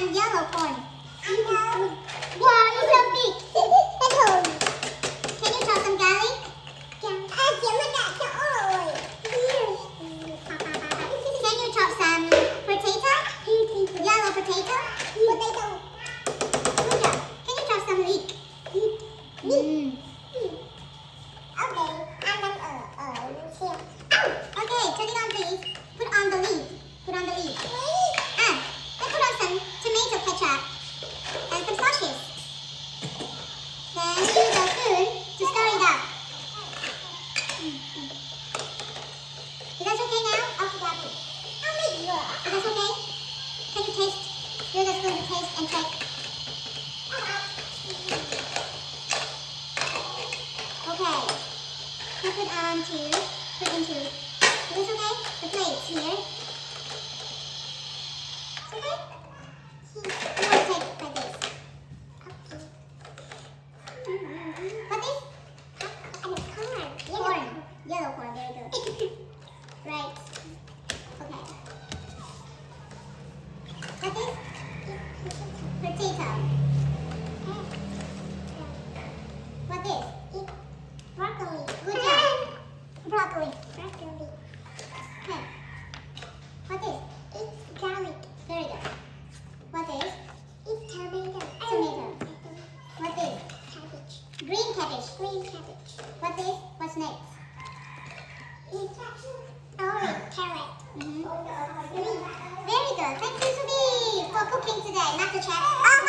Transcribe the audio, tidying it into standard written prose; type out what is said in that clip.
some yellow corn. Wow, you're so big. Can you chop some garlic? Can you chop some potato? Yellow potato? Good job. Can you chop some leek? Okay, turn it on please. Put on the leaf. Let's put on some tomato ketchup and some sauces. Then use a spoon to stir it up. Is that okay now? Is that okay? Can you taste? Use a spoon to taste and check. Okay. Put into. Is this okay? The plates here. Okay? You want to take like this. What is? Corn. Yellow corn, very good. Right. Okay. What is? Potato. What is? Broccoli. Good job. Broccoli. Okay. What is? It's garlic. Very good. What is? It's tomato. What is? Cabbage. Green cabbage. What is? What's next? It's carrot. Very good. Thank you, Subi, for cooking today. Master Chef.